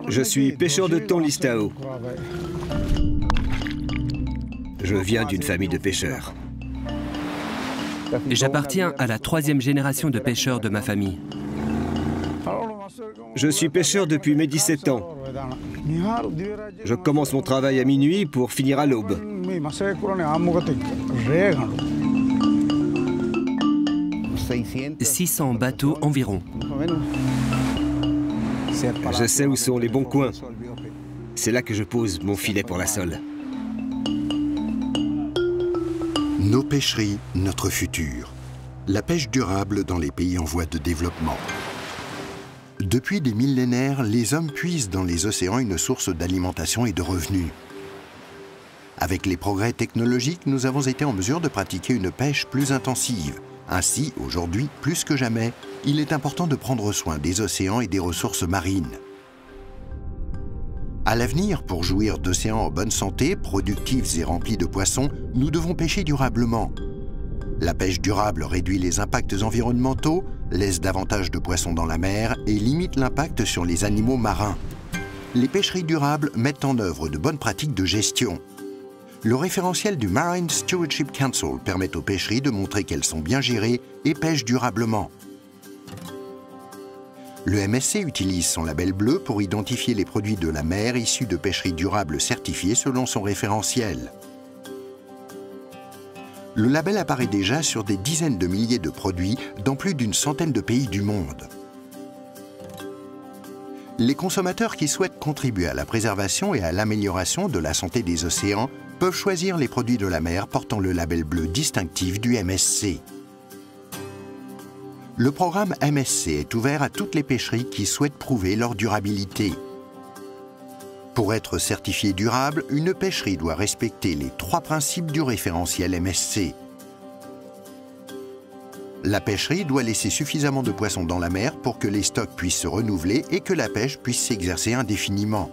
Je suis pêcheur de thon listao. Je viens d'une famille de pêcheurs. J'appartiens à la 3e génération de pêcheurs de ma famille. Je suis pêcheur depuis mes 17 ans. Je commence mon travail à minuit pour finir à l'aube. 600 bateaux environ. Je sais où sont les bons coins. C'est là que je pose mon filet pour la sole. Nos pêcheries, notre futur. La pêche durable dans les pays en voie de développement. Depuis des millénaires, les hommes puisent dans les océans une source d'alimentation et de revenus. Avec les progrès technologiques, nous avons été en mesure de pratiquer une pêche plus intensive. Ainsi, aujourd'hui, plus que jamais, il est important de prendre soin des océans et des ressources marines. À l'avenir, pour jouir d'océans en bonne santé, productifs et remplis de poissons, nous devons pêcher durablement. La pêche durable réduit les impacts environnementaux, laisse davantage de poissons dans la mer et limite l'impact sur les animaux marins. Les pêcheries durables mettent en œuvre de bonnes pratiques de gestion. Le référentiel du Marine Stewardship Council permet aux pêcheries de montrer qu'elles sont bien gérées et pêchent durablement. Le MSC utilise son label bleu pour identifier les produits de la mer issus de pêcheries durables certifiées selon son référentiel. Le label apparaît déjà sur des dizaines de milliers de produits dans plus d'une centaine de pays du monde. Les consommateurs qui souhaitent contribuer à la préservation et à l'amélioration de la santé des océans peuvent choisir les produits de la mer portant le label bleu distinctif du MSC. Le programme MSC est ouvert à toutes les pêcheries qui souhaitent prouver leur durabilité. Pour être certifiée durable, une pêcherie doit respecter les 3 principes du référentiel MSC. La pêcherie doit laisser suffisamment de poissons dans la mer pour que les stocks puissent se renouveler et que la pêche puisse s'exercer indéfiniment.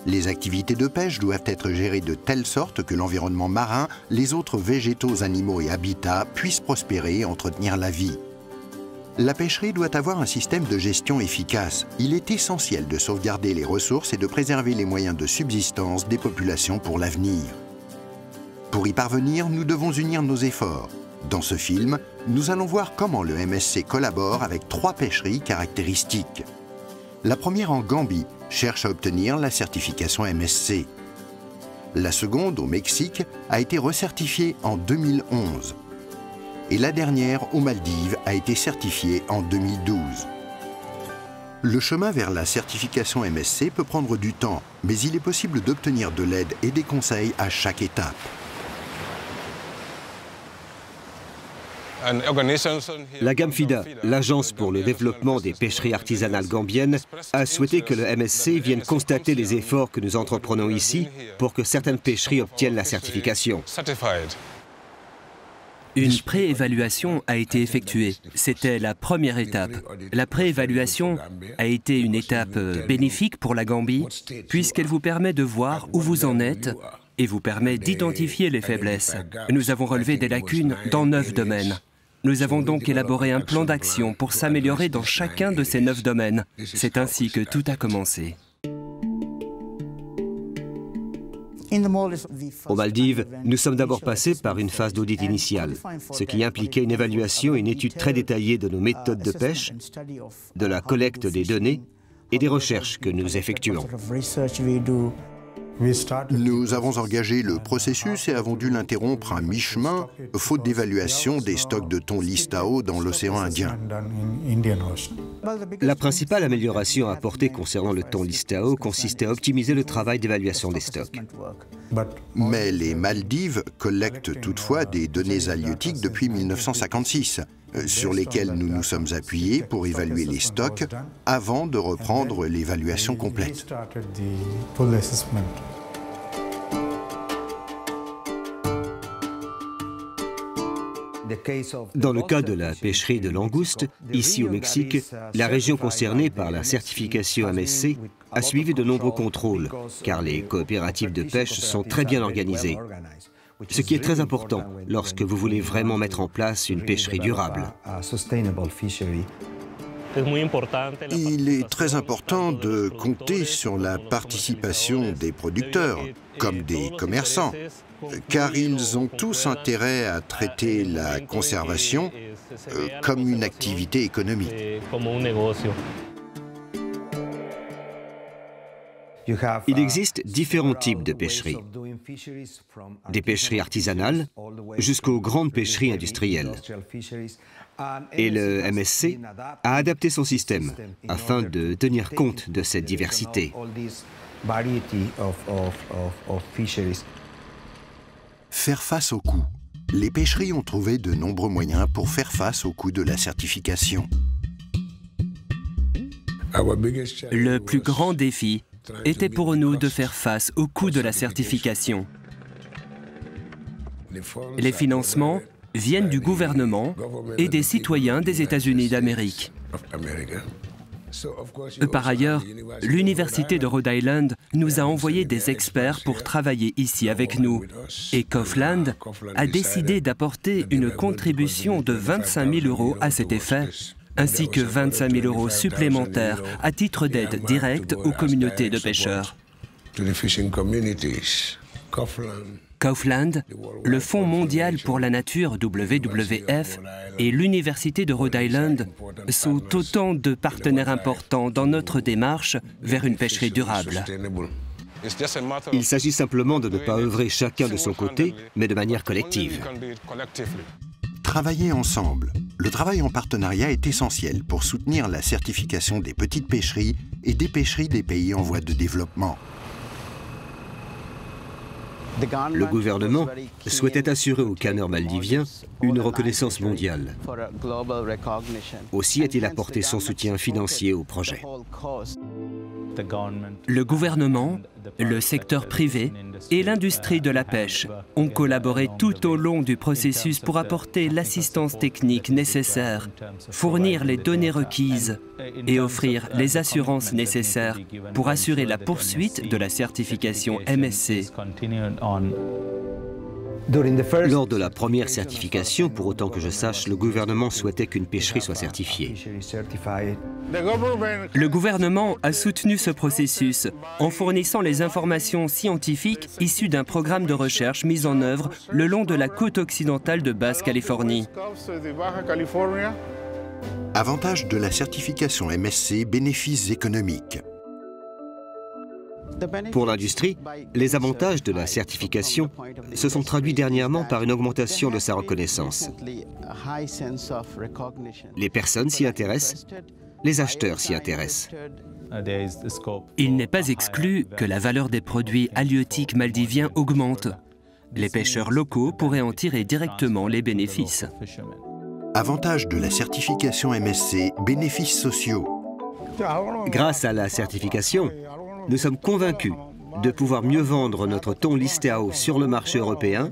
Les activités de pêche doivent être gérées de telle sorte que l'environnement marin, les autres végétaux, animaux et habitats puissent prospérer et entretenir la vie. La pêcherie doit avoir un système de gestion efficace. Il est essentiel de sauvegarder les ressources et de préserver les moyens de subsistance des populations pour l'avenir. Pour y parvenir, nous devons unir nos efforts. Dans ce film, nous allons voir comment le MSC collabore avec 3 pêcheries caractéristiques. La première en Gambie cherche à obtenir la certification MSC. La seconde, au Mexique, a été recertifiée en 2011. Et la dernière, aux Maldives, a été certifiée en 2012. Le chemin vers la certification MSC peut prendre du temps, mais il est possible d'obtenir de l'aide et des conseils à chaque étape. La GAMFIDA, l'Agence pour le développement des pêcheries artisanales gambiennes, a souhaité que le MSC vienne constater les efforts que nous entreprenons ici pour que certaines pêcheries obtiennent la certification. Une préévaluation a été effectuée. C'était la première étape. La préévaluation a été une étape bénéfique pour la Gambie, puisqu'elle vous permet de voir où vous en êtes et vous permet d'identifier les faiblesses. Nous avons relevé des lacunes dans 9 domaines. Nous avons donc élaboré un plan d'action pour s'améliorer dans chacun de ces 9 domaines. C'est ainsi que tout a commencé. Aux Maldives, nous sommes d'abord passés par une phase d'audit initial, ce qui impliquait une évaluation et une étude très détaillée de nos méthodes de pêche, de la collecte des données et des recherches que nous effectuons. Nous avons engagé le processus et avons dû l'interrompre à mi-chemin, faute d'évaluation des stocks de thon listao dans l'océan Indien. La principale amélioration apportée concernant le thon listao consistait à optimiser le travail d'évaluation des stocks. Mais les Maldives collectent toutefois des données halieutiques depuis 1956, sur lesquelles nous nous sommes appuyés pour évaluer les stocks avant de reprendre l'évaluation complète. Dans le cas de la pêcherie de langoustes, ici au Mexique, la région concernée par la certification MSC a suivi de nombreux contrôles, car les coopératives de pêche sont très bien organisées. Ce qui est très important lorsque vous voulez vraiment mettre en place une pêcherie durable. Il est très important de compter sur la participation des producteurs, comme des commerçants, car ils ont tous intérêt à traiter la conservation comme une activité économique. Il existe différents types de pêcheries. Des pêcheries artisanales jusqu'aux grandes pêcheries industrielles. Et le MSC a adapté son système afin de tenir compte de cette diversité. Faire face au coût. Les pêcheries ont trouvé de nombreux moyens pour faire face au coût de la certification. Le plus grand défi était pour nous de faire face au coût de la certification. Les financements viennent du gouvernement et des citoyens des États-Unis d'Amérique. Par ailleurs, l'Université de Rhode Island nous a envoyé des experts pour travailler ici avec nous. Et Kaufland a décidé d'apporter une contribution de 25 000 € à cet effet, ainsi que 25 000 € supplémentaires à titre d'aide directe aux communautés de pêcheurs. Kaufland, le Fonds mondial pour la nature WWF et l'Université de Rhode Island sont autant de partenaires importants dans notre démarche vers une pêcherie durable. Il s'agit simplement de ne pas œuvrer chacun de son côté, mais de manière collective. Travailler ensemble. Le travail en partenariat est essentiel pour soutenir la certification des petites pêcheries et des pêcheries des pays en voie de développement. Le gouvernement souhaitait assurer aux canneurs maldiviens une reconnaissance mondiale. Aussi a-t-il apporté son soutien financier au projet. Le gouvernement, le secteur privé et l'industrie de la pêche ont collaboré tout au long du processus pour apporter l'assistance technique nécessaire, fournir les données requises et offrir les assurances nécessaires pour assurer la poursuite de la certification MSC. Lors de la première certification, pour autant que je sache, le gouvernement souhaitait qu'une pêcherie soit certifiée. Le gouvernement a soutenu ce processus en fournissant les informations scientifiques issues d'un programme de recherche mis en œuvre le long de la côte occidentale de Basse-Californie. Avantage de la certification MSC, bénéfices économiques. Pour l'industrie, les avantages de la certification se sont traduits dernièrement par une augmentation de sa reconnaissance. Les personnes s'y intéressent, les acheteurs s'y intéressent. Il n'est pas exclu que la valeur des produits halieutiques maldiviens augmente. Les pêcheurs locaux pourraient en tirer directement les bénéfices. Avantage de la certification MSC, bénéfices sociaux. Grâce à la certification, nous sommes convaincus de pouvoir mieux vendre notre thon Listeo sur le marché européen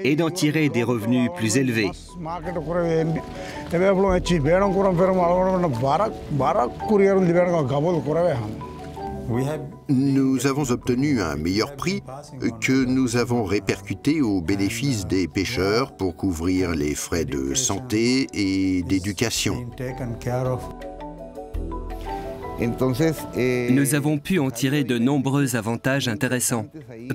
et d'en tirer des revenus plus élevés. Nous avons obtenu un meilleur prix que nous avons répercuté au bénéfice des pêcheurs pour couvrir les frais de santé et d'éducation. Nous avons pu en tirer de nombreux avantages intéressants.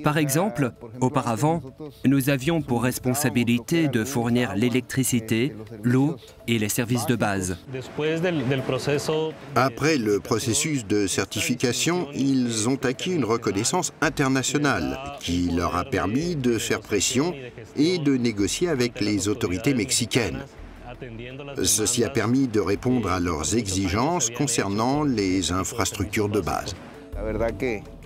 Par exemple, auparavant, nous avions pour responsabilité de fournir l'électricité, l'eau et les services de base. Après le processus de certification, ils ont acquis une reconnaissance internationale qui leur a permis de faire pression et de négocier avec les autorités mexicaines. Ceci a permis de répondre à leurs exigences concernant les infrastructures de base.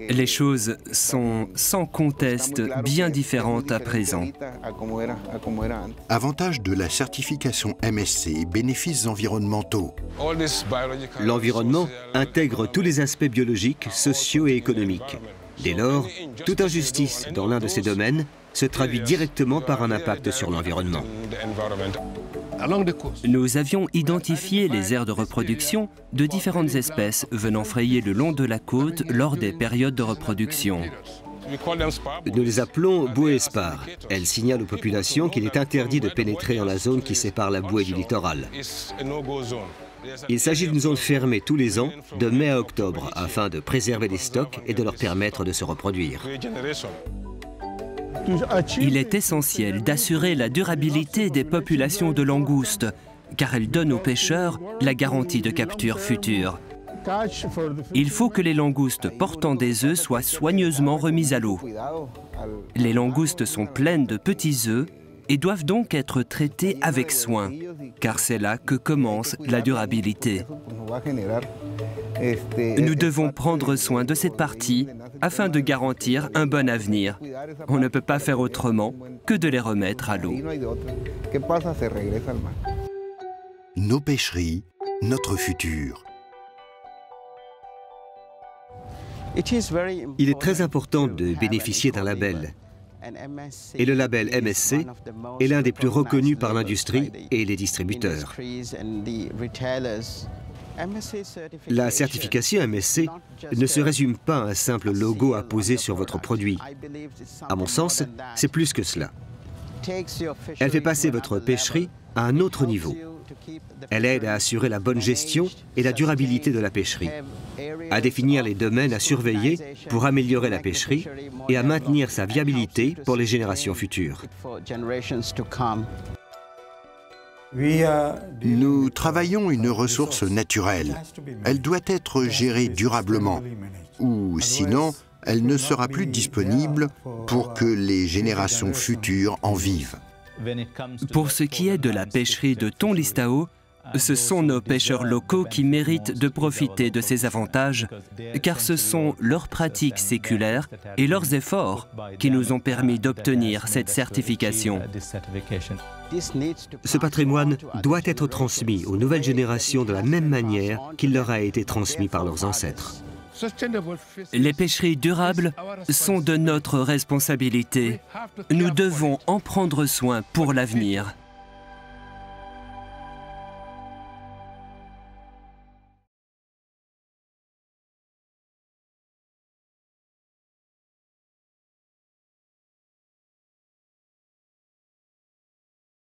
Les choses sont sans conteste bien différentes à présent. Avantage de la certification MSC, bénéfices environnementaux. L'environnement intègre tous les aspects biologiques, sociaux et économiques. Dès lors, toute injustice dans l'un de ces domaines se traduit directement par un impact sur l'environnement. Nous avions identifié les aires de reproduction de différentes espèces venant frayer le long de la côte lors des périodes de reproduction. Nous les appelons bouées spars. Elles signalent aux populations qu'il est interdit de pénétrer dans la zone qui sépare la bouée du littoral. Il s'agit d'une zone fermée tous les ans, de mai à octobre, afin de préserver les stocks et de leur permettre de se reproduire. Il est essentiel d'assurer la durabilité des populations de langoustes, car elles donnent aux pêcheurs la garantie de capture future. Il faut que les langoustes portant des œufs soient soigneusement remises à l'eau. Les langoustes sont pleines de petits œufs et doivent donc être traitées avec soin, car c'est là que commence la durabilité. Nous devons prendre soin de cette partie afin de garantir un bon avenir. On ne peut pas faire autrement que de les remettre à l'eau. Nos pêcheries, notre futur. Il est très important de bénéficier d'un label. Et le label MSC est l'un des plus reconnus par l'industrie et les distributeurs. La certification MSC ne se résume pas à un simple logo à poser sur votre produit. À mon sens, c'est plus que cela. Elle fait passer votre pêcherie à un autre niveau. Elle aide à assurer la bonne gestion et la durabilité de la pêcherie, à définir les domaines à surveiller pour améliorer la pêcherie et à maintenir sa viabilité pour les générations futures. Nous travaillons une ressource naturelle. Elle doit être gérée durablement, ou sinon, elle ne sera plus disponible pour que les générations futures en vivent. Pour ce qui est de la pêcherie de thon listao, ce sont nos pêcheurs locaux qui méritent de profiter de ces avantages, car ce sont leurs pratiques séculaires et leurs efforts qui nous ont permis d'obtenir cette certification. Ce patrimoine doit être transmis aux nouvelles générations de la même manière qu'il leur a été transmis par leurs ancêtres. Les pêcheries durables sont de notre responsabilité. Nous devons en prendre soin pour l'avenir.